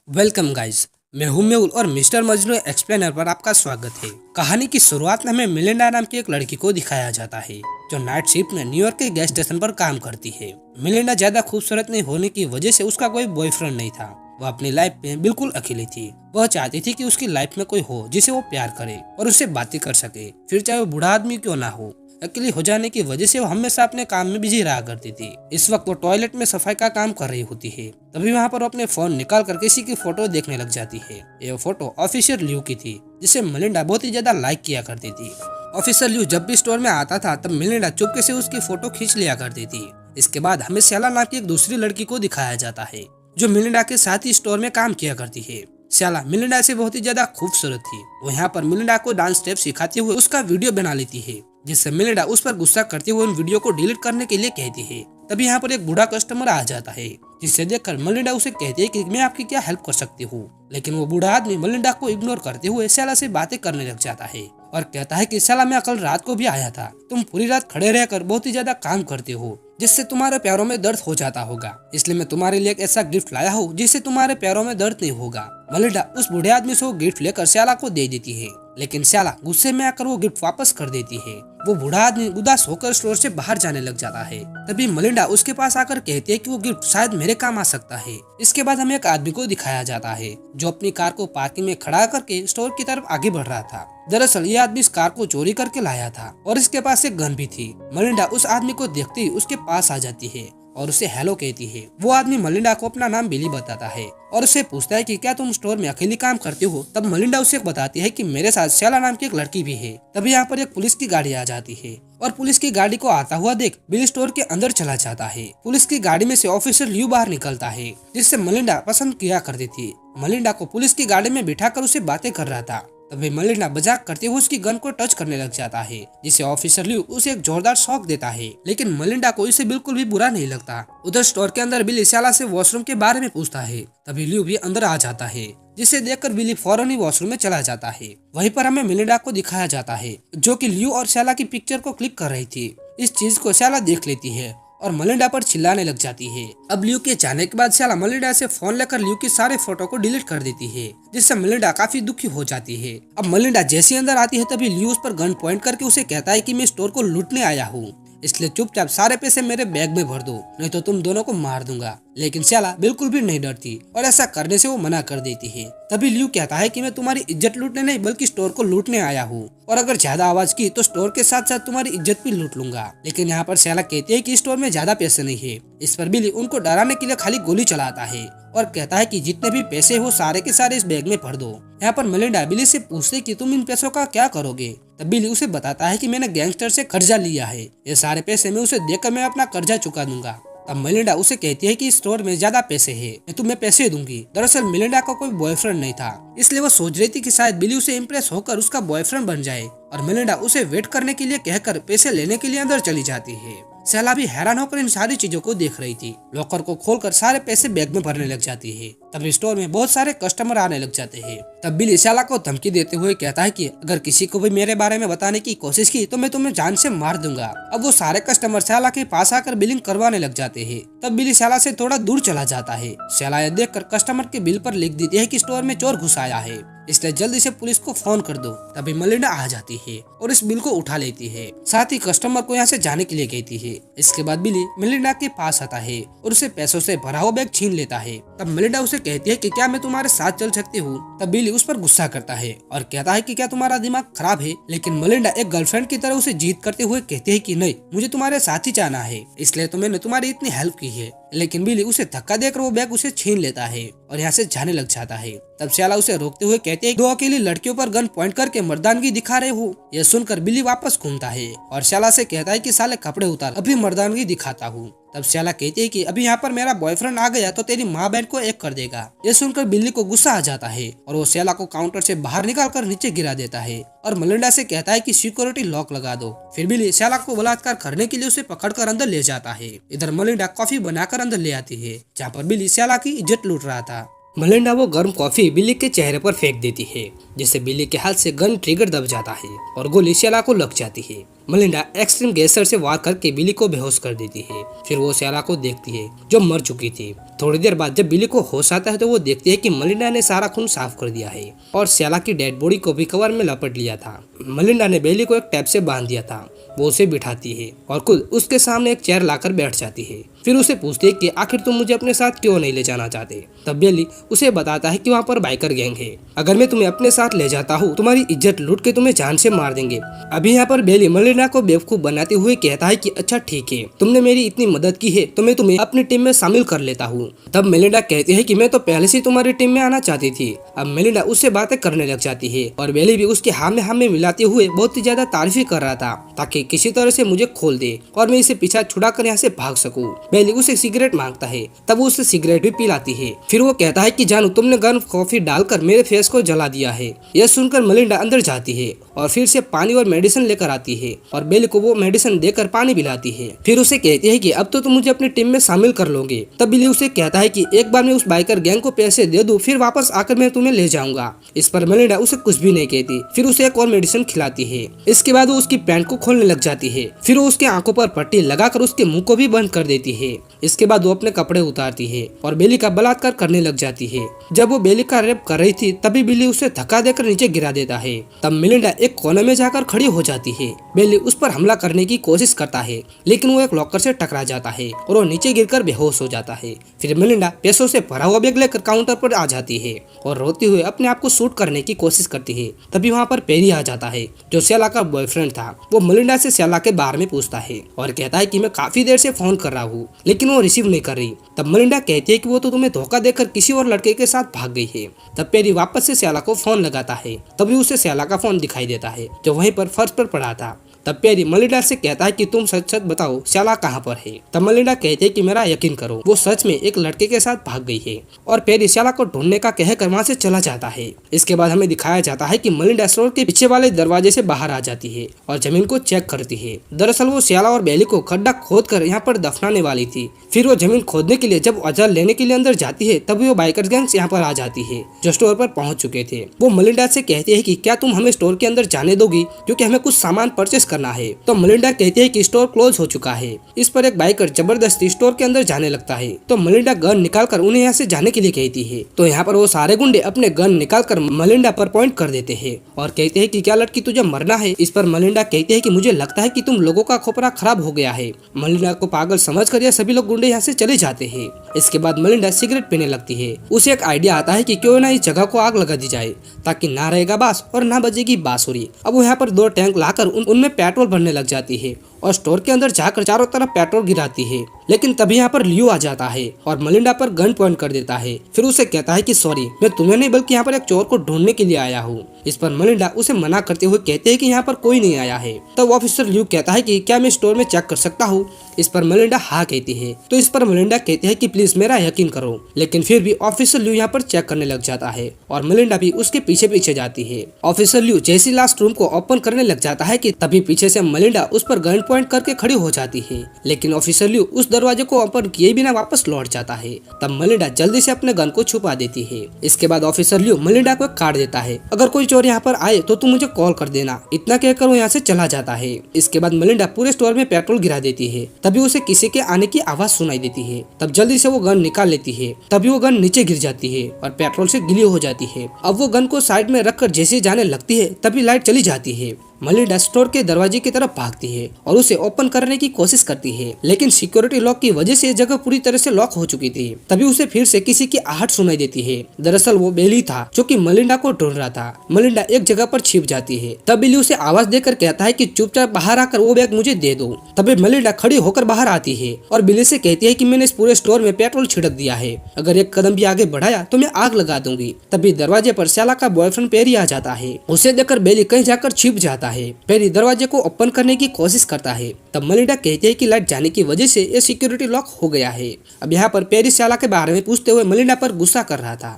Welcome guys. मैं हूं मेहुल और मिस्टर मजनू एक्सप्लेनर पर आपका स्वागत है। कहानी की शुरुआत में हमें मिलिंडा नाम की एक लड़की को दिखाया जाता है जो नाइट शिफ्ट में न्यूयॉर्क के गैस स्टेशन पर काम करती है। मिलिंडा ज्यादा खूबसूरत नहीं होने की वजह से उसका कोई बॉयफ्रेंड नहीं था। वह अपनी लाइफ में बिल्कुल अकेली थी। वह चाहती थी कि उसकी लाइफ में कोई हो जिसे वो प्यार करे और उससे बातें कर सके, फिर चाहे वो बूढ़ा आदमी क्यों ना हो। अकेली हो जाने की वजह से वो हमेशा अपने काम में बिजी रहा करती थी। इस वक्त वो टॉयलेट में सफाई का काम कर रही होती है। तभी वहाँ पर वो अपने फोन निकाल कर किसी की फोटो देखने लग जाती है। ये फोटो ऑफिसर ल्यू की थी जिसे मिलिंडा बहुत ही ज्यादा लाइक किया करती थी। ऑफिसर ल्यू जब भी स्टोर में आता था तब मिलिंडा चुपके से उसकी फोटो खींच लिया करती थी। इसके बाद हमें श्याला नाम की एक दूसरी लड़की को दिखाया जाता है जो मिलिंडा के साथ ही स्टोर में काम किया करती है। श्याला मिलिंडा से बहुत ही ज्यादा खूबसूरत थी। वो यहाँ पर मिलिंडा को डांस स्टेप सिखाते हुए उसका वीडियो बना लेती है, जिससे मिलिंडा उस पर गुस्सा करते हुए उन वीडियो को डिलीट करने के लिए कहती है। तभी यहाँ पर एक बूढ़ा कस्टमर आ जाता है, जिसे देखकर मिलिंडा उसे कहती है कि मैं आपकी क्या हेल्प कर सकती हूँ। लेकिन वो बूढ़ा आदमी मिलिंडा को इग्नोर करते हुए श्याला से बातें करने लग जाता है और कहता है कि श्याला, मैं कल रात को भी आया था। तुम पूरी रात खड़े रहकर बहुत ही ज्यादा काम करते हो, जिससे तुम्हारे पैरों में दर्द हो जाता होगा। इसलिए मैं तुम्हारे लिए एक ऐसा गिफ्ट लाया हूँ जिससे तुम्हारे पैरों में दर्द नहीं होगा। मिलिंडा उस बूढ़े आदमी से वो गिफ्ट लेकर श्याला को दे देती है, लेकिन श्याला गुस्से में आकर वो गिफ्ट वापस कर देती है। वो बूढ़ा आदमी उदास होकर स्टोर से बाहर जाने लग जाता है। तभी मिलिंडा उसके पास आकर कहती है कि वो गिफ्ट शायद मेरे काम आ सकता है। इसके बाद हमें एक आदमी को दिखाया जाता है जो अपनी कार को पार्किंग में खड़ा करके स्टोर की तरफ आगे बढ़ रहा था। दरअसल ये आदमी इस कार को चोरी करके लाया था और इसके पास एक गन भी थी। मिलिंडा उस आदमी को देखते ही उसके पास आ जाती है और उसे हेलो कहती है। वो आदमी मिलिंडा को अपना नाम बिली बताता है और उससे पूछता है कि क्या तुम स्टोर में अकेली काम करते हो। तब मिलिंडा उसे बताती है कि मेरे साथ श्याला नाम की एक लड़की भी है। तभी यहाँ पर एक पुलिस की गाड़ी आ जाती है और पुलिस की गाड़ी को आता हुआ देख बिली स्टोर के अंदर चला जाता है। पुलिस की गाड़ी में से ऑफिसर ल्यू बाहर निकलता है, जिससे मिलिंडा पसंद किया करती थी। मिलिंडा को पुलिस की गाड़ी में बिठाकर उसे बातें कर रहा था। तभी मिलिंडा मजाक करते हुए उसकी गन को टच करने लग जाता है, जिसे ऑफिसर ल्यू उसे एक जोरदार शॉक देता है। लेकिन मिलिंडा को इसे बिल्कुल भी बुरा नहीं लगता। उधर स्टोर के अंदर बिली श्याला से वॉशरूम के बारे में पूछता है। तभी ल्यू भी अंदर आ जाता है, जिसे देखकर बिली फौरन ही वॉशरूम में चला जाता है। वहीं पर हमें मिलिंडा को दिखाया जाता है जो कि ल्यू और श्याला की पिक्चर को क्लिक कर रही थी। इस चीज को श्याला देख लेती है और मिलिंडा पर चिल्लाने लग जाती है। अब ल्यू के जाने के बाद श्याला मिलिंडा से फोन लेकर ल्यू के सारे फोटो को डिलीट कर देती है, जिससे मिलिंडा काफी दुखी हो जाती है। अब मिलिंडा जैसे अंदर आती है तभी ल्यू उस पर गन पॉइंट करके उसे कहता है कि मैं स्टोर को लूटने आया हूँ, इसलिए चुपचाप सारे पैसे मेरे बैग में भर दो, नहीं तो तुम दोनों को मार दूंगा। लेकिन श्याला बिल्कुल भी नहीं डरती और ऐसा करने से वो मना कर देती है। तभी ल्यू कहता है कि मैं तुम्हारी इज्जत लूटने नहीं बल्कि स्टोर को लूटने आया हूँ, और अगर ज्यादा आवाज की तो स्टोर के साथ साथ तुम्हारी इज्जत भी लूट लूंगा। लेकिन यहाँ पर श्याला कहती है कि स्टोर में ज्यादा पैसे नहीं है। इस पर बिली उनको डराने के लिए खाली गोली चलाता है और कहता है कि जितने भी पैसे हो सारे के सारे इस बैग में भर दो। यहाँ पर मिलिंडा बिली से पूछते कि तुम इन पैसों का क्या करोगे। तब बिली उसे बताता है कि मैंने गैंगस्टर से कर्जा लिया है, ये सारे पैसे मैं उसे देकर मैं अपना कर्जा चुका दूंगा। तब मिलिंडा उसे कहती है कि स्टोर में ज्यादा पैसे हैं, मैं तुम्हें पैसे दूंगी। दरअसल मिलिंडा का कोई बॉयफ्रेंड नहीं था, इसलिए वो सोच रही थी कि शायद बिली उसे इम्प्रेस होकर उसका बॉयफ्रेंड बन जाए, और मिलिंडा उसे वेट करने के लिए कहकर पैसे लेने के लिए अंदर चली जाती है। श्याला भी हैरान होकर इन सारी चीजों को देख रही थी। लॉकर को खोलकर सारे पैसे बैग में भरने लग जाती है। तब स्टोर में बहुत सारे कस्टमर आने लग जाते हैं। तब बिली श्याला को धमकी देते हुए कहता है कि अगर किसी को भी मेरे बारे में बताने की कोशिश की तो मैं तुम्हें जान से मार दूंगा। अब वो सारे कस्टमर श्याला के पास आकर बिलिंग करवाने लग जाते हैं। तब बिली श्याला से थोड़ा दूर चला जाता है। श्याला यह देखकर कस्टमर के बिल पर लिख देती है कि स्टोर में चोर घुस आया है, इसलिए जल्दी से पुलिस को फोन कर दो। तभी मिलिंडा आ जाती है और इस बिल को उठा लेती है, साथ ही कस्टमर को यहाँ से जाने के लिए कहती है। इसके बाद बिली मिलिंडा के पास आता है और उसे पैसों से भरा हुआ बैग छीन लेता है। तब मिलिंडा उसे कहती है कि क्या मैं तुम्हारे साथ चल सकती हूँ। तब बिली उस पर गुस्सा करता है और कहता है कि क्या तुम्हारा दिमाग खराब है। लेकिन मिलिंडा एक गर्लफ्रेंड की तरह उसे जीत करते हुए कहती है कि नहीं, मुझे तुम्हारे साथ ही जाना है, इसलिए तो मैंने तुम्हारी इतनी हेल्प की है। लेकिन बिली उसे धक्का देकर वो बैग उसे छीन लेता है और यहाँ से जाने लग जाता है। तब श्याला उसे रोकते हुए कहते हैं, दो अकेली लड़कियों पर गन पॉइंट करके मर्दानगी दिखा रहे हो। यह सुनकर बिली वापस घूमता है और श्याला से कहता है कि साले कपड़े उतार, अभी मर्दानगी दिखाता हूँ। तब श्याला कहती है कि अभी यहाँ पर मेरा बॉयफ्रेंड आ गया तो तेरी माँ बहन को एक कर देगा। यह सुनकर बिल्ली को गुस्सा आ जाता है और वो श्याला को काउंटर से बाहर निकालकर नीचे गिरा देता है और मिलिंडा से कहता है कि सिक्योरिटी लॉक लगा दो। फिर बिल्ली श्याला को बलात्कार करने के लिए उसे पकड़कर अंदर ले जाता है। इधर मिलिंडा कॉफी बनाकर अंदर ले आती है, जहाँ पर बिल्ली श्याला की इज्जत लूट रहा था। मिलिंडा वो गर्म कॉफी बिल्ली के चेहरे पर फेंक देती है, जिससे बिल्ली के हाथ से गन ट्रिगर दब जाता है और गोली श्याला को लग जाती है। मलिंडा एक्सट्रीम गैसर से वार करके बिली को बेहोश कर देती है। फिर वो सारा को देखती है जो मर चुकी थी। थोड़ी देर बाद जब बिली को होश आता है तो वो देखती है कि मलिंडा ने सारा खून साफ कर दिया है और स्याला की डेड बॉडी को भी कवर में लपेट लिया था। मलिंडा ने बेली को एक टैप से बांध दिया था। वो उसे बिठाती है और खुद उसके सामने एक चेयर लाकर बैठ जाती है। फिर उसे पूछती है कि आखिर तुम मुझे अपने साथ क्यों नहीं ले जाना चाहते। तब बेली उसे बताता है कि वहाँ पर बाइकर गैंग है, अगर मैं तुम्हें अपने साथ ले जाता हूँ तुम्हारी इज्जत लूट के तुम्हें जान से मार देंगे। अभी यहाँ पर बेली मलिंडा को बेवकूफ बनाते हुए कहता है कि अच्छा ठीक है, तुमने मेरी इतनी मदद की है तो मैं तुम्हें अपनी टीम में शामिल कर लेता हूँ। तब मेलिंडा कहती है कि मैं तो पहले से तुम्हारी टीम में आना चाहती थी। अब मेलिंडा उससे बातें करने लग जाती है और बेली भी उसके हाँ में मिलाते हुए बहुत ही ज्यादा तारीफी कर रहा था ताकि किसी तरह से मुझे खोल दे और मैं इसे पीछा छुड़ा कर यहाँ से भाग सकूं। बेली उसे सिगरेट मांगता है, तब वो उसे सिगरेट भी पिलाती है। फिर वो कहता है कि जानू तुमने गर्म कॉफी डालकर मेरे फेस को जला दिया है। यह सुनकर मेलिंडा अंदर जाती है और फिर से पानी और मेडिसिन लेकर आती है और बेली को वो मेडिसिन देकर पानी पिलाती है। फिर उसे कहती है कि अब तो तुम मुझे अपनी टीम में शामिल कर लोगे। तब बिली उसे कहता है कि एक बार मैं उस बाइकर गैंग को पैसे दे दूं फिर वापस आकर मैं तुम्हें ले जाऊंगा। इस पर मेलिंडा उसे कुछ भी नहीं कहती। फिर उसे एक और मेडिसिन खिलाती है। इसके बाद वो उसकी पैंट को खोलने लग जाती है। फिर वो उसके आंखों पर पट्टी लगाकर उसके मुंह को भी बंद कर देती है। इसके बाद वो अपने कपड़े उतारती है और बेली का बलात्कार करने लग जाती है। जब वो बेली का रेप कर रही थी तभी बिली उसे धक्का देकर नीचे गिरा देता है। तब मेलिंडा एक कोने में जाकर खड़ी हो जाती है। बेली उस पर हमला करने की कोशिश करता है लेकिन वो एक लॉकर से टकरा जाता है और वो नीचे गिरकर बेहोश हो जाता है। फिर मेलिंडा पैसों से भरा हुआ बैग लेकर काउंटर पर आ जाती है और रोते हुए अपने आप को शूट करने की कोशिश करती है। तभी वहाँ पर पेरी आ जाता है जो स्याला का बॉयफ्रेंड था। वो मेलिंडा से स्याला के बारे में पूछता है और कहता है कि मैं काफी देर से फोन कर रहा हूँ लेकिन वो रिसीव नहीं कर रही। तब मेलिंडा कहती है कि वो तो तुम्हें धोखा देकर किसी और लड़के के साथ भाग गई है। तब पेरी वापस से स्याला को फोन लगाता है। तभी उसे स्याला का फोन दिखाई देता है जो वहीं पर फर्श पर पड़ा था। तब पेरी मेलिंडा से कहता है कि तुम सच सच बताओ स्याला कहाँ पर है। तब मेलिंडा कहती है कि मेरा यकीन करो वो सच में एक लड़के के साथ भाग गई है और पेरी स्याला को ढूंढने का कहकर वहाँ से चला जाता है। इसके बाद हमें दिखाया जाता है कि मेलिंडा स्टोर के पीछे वाले दरवाजे से बाहर आ जाती है और जमीन को चेक करती है। दरअसल वो स्याला और बेली को खड्डा खोद कर यहाँ पर दफनाने वाली थी। फिर वो जमीन खोदने के लिए जब औजार लेने के लिए अंदर जाती है तभी वो बाइकर्स गैंग यहाँ पर आ जाती है जो स्टोर पर पहुंच चुके थे। वो मेलिंडा से कहती है कि क्या तुम हमें स्टोर के अंदर जाने दोगी क्योंकि हमें कुछ सामान परचेस करना है। तो मेलिंडा कहती है कि स्टोर क्लोज हो चुका है। इस पर एक बाइकर जबरदस्ती स्टोर के अंदर जाने लगता है तो मेलिंडा गन निकालकर उन्हें यहाँ से जाने के लिए कहती है। तो यहाँ पर वो सारे गुंडे अपने गन निकालकर मेलिंडा पर पॉइंट कर देते हैं और कहते हैं कि क्या लड़की तुझे मरना है। इस पर मेलिंडा कहती है कि मुझे लगता है कि तुम लोगों का खोपड़ा खराब हो गया है। मेलिंडा को पागल समझकर यह सभी लोग गुंडे यहाँ से चले जाते हैं। इसके बाद मेलिंडा सिगरेट पीने लगती है। उसे एक आइडिया आता है कि क्यों ना इस जगह को आग लगा दी जाए ताकि ना रहेगा बांस और ना बजेगी बांसुरी। अब वो यहाँ पर 2 टैंक लाकर उनमें पेट्रोल भरने लग जाती है और स्टोर के अंदर जाकर चारों तरफ पेट्रोल गिराती है। लेकिन तभी यहाँ पर लियो आ जाता है और मेलिंडा पर गन पॉइंट कर देता है। फिर उसे कहता है कि सॉरी मैं तुम्हें नहीं बल्कि यहाँ पर एक चोर को ढूंढने के लिए आया हूँ। इस पर मेलिंडा उसे मना करते हुए कहते हैं कि यहाँ पर कोई नहीं आया है। तब ऑफिसर लियो कहता है कि क्या मैं स्टोर में चेक कर सकता हूँ। इस पर मेलिंडा हाँ कहती है। तो इस पर मेलिंडा कहती है कि प्लीज मेरा यकीन करो। लेकिन फिर भी ऑफिसर लियो यहाँ पर चेक करने लग जाता है और मेलिंडा भी उसके पीछे पीछे जाती है। ऑफिसर लियो जैसी लास्ट रूम को ओपन करने लग जाता है कि तभी पीछे से मेलिंडा उस पर गन पॉइंट करके खड़ी हो जाती है। लेकिन ऑफिसर लियो उस दरवाजे को ओपन किए बिना वापस लौट जाता है। तब मेलिंडा जल्दी से अपने गन को छुपा देती है। इसके बाद ऑफिसर लियो मेलिंडा को काट देता है। अगर कोई चोर यहाँ पर आए तो तुम मुझे कॉल कर देना। इतना कहकर वो यहाँ से चला जाता है। इसके बाद मेलिंडा पूरे स्टोर में पेट्रोल गिरा देती है। तभी उसे किसी के आने की आवाज सुनाई देती है। तब जल्दी से वो गन निकाल लेती है। तभी वो गन नीचे गिर जाती है और पेट्रोल से गीली हो जाती है। अब वो गन को साइड में रखकर जैसे जाने लगती है तभी लाइट चली जाती है। मेलिंडा स्टोर के दरवाजे की तरफ भागती है और उसे ओपन करने की कोशिश करती है लेकिन सिक्योरिटी लॉक की वजह से जगह पूरी तरह से लॉक हो चुकी थी। तभी उसे फिर से किसी की आहट सुनाई देती है। दरअसल वो बेली था जो कि मेलिंडा को ढूंढ रहा था। मेलिंडा एक जगह पर छिप जाती है। तब बेली उसे आवाज देकर कहता है कि चुपचाप बाहर आकर वो बैग मुझे दे दो। तभी मेलिंडा खड़ी होकर बाहर आती है और बेली से कहती है कि मैंने इस पूरे स्टोर में पेट्रोल छिड़क दिया है, अगर एक कदम भी आगे बढ़ाया तो मैं आग लगा दूंगी। तभी दरवाजे पर स्याला का बॉयफ्रेंड पेरी आ जाता है। उसे देखकर बेली कहीं जाकर छिप जाता है। पेरी दरवाजे को ओपन करने की कोशिश करता है। तब मेलिंडा कहती है कि लाइट जाने की वजह से ये सिक्योरिटी लॉक हो गया है। अब यहाँ पर पेरी स्याला के बारे में पूछते हुए मेलिंडा पर गुस्सा कर रहा था।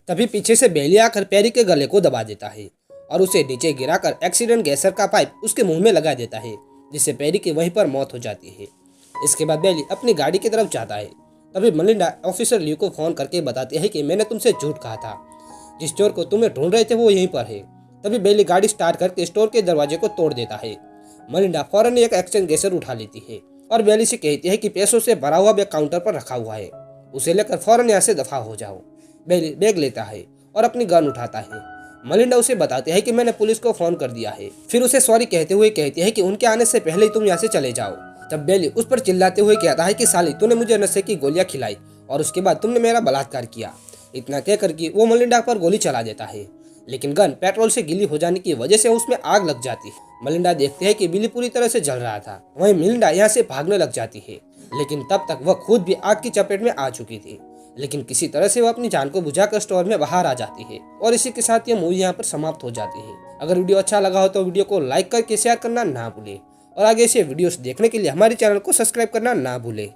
तभी पीछे से बेली आकर पेरी के गले को दबा देता है और उसे नीचे गिराकर एक्सीडेंट गैसर का पाइप उसके मुंह में लगा देता है जिससे पेरी की वहीं पर मौत हो जाती है। इसके बाद बेली अपनी गाड़ी की तरफ जाता है। तभी मेलिंडा ऑफिसर लियो को फोन करके बताती है कि मैंने तुमसे झूठ कहा था, जिस चोर को तुम्हें ढूंढ रहे थे वो यहीं पर है। तभी बेली गाड़ी स्टार्ट करके स्टोर के दरवाजे को तोड़ देता है मलिंडा फौरन एक एक्सचेंज गेसर उठा लेती है और बेली से कहती है कि पैसों से भरा हुआ बैग काउंटर पर रखा हुआ है, उसे लेकर फौरन यहाँ से दफा हो जाओ। बेली बैग लेता है और अपनी गन उठाता है। मलिंडा उसे बताती है कि मैंने पुलिस को फोन कर दिया है, फिर उसे सॉरी कहते हुए कहती है कि उनके आने से पहले ही तुम यहाँ से चले जाओ। तब बेली उस पर चिल्लाते हुए कहता है कि साली तूने मुझे नशे की गोलियां खिलाई और उसके बाद तुमने मेरा बलात्कार किया। इतना कहकर के वो मलिंडा पर गोली चला देता है, लेकिन गन पेट्रोल से गीली हो जाने की वजह से उसमें आग लग जाती है। मलिंडा देखते है कि बिली पूरी तरह से जल रहा था। वहीं मलिंडा यहाँ से भागने लग जाती है, लेकिन तब तक वह खुद भी आग की चपेट में आ चुकी थी। लेकिन किसी तरह से वह अपनी जान को बुझाकर स्टोर में बाहर आ जाती है और इसी के साथ ये मूवी यहाँ पर समाप्त हो जाती है। अगर वीडियो अच्छा लगा हो तो वीडियो को लाइक करके शेयर करना ना भूले और आगे से वीडियोस देखने के लिए हमारे चैनल को सब्सक्राइब करना ना भूले।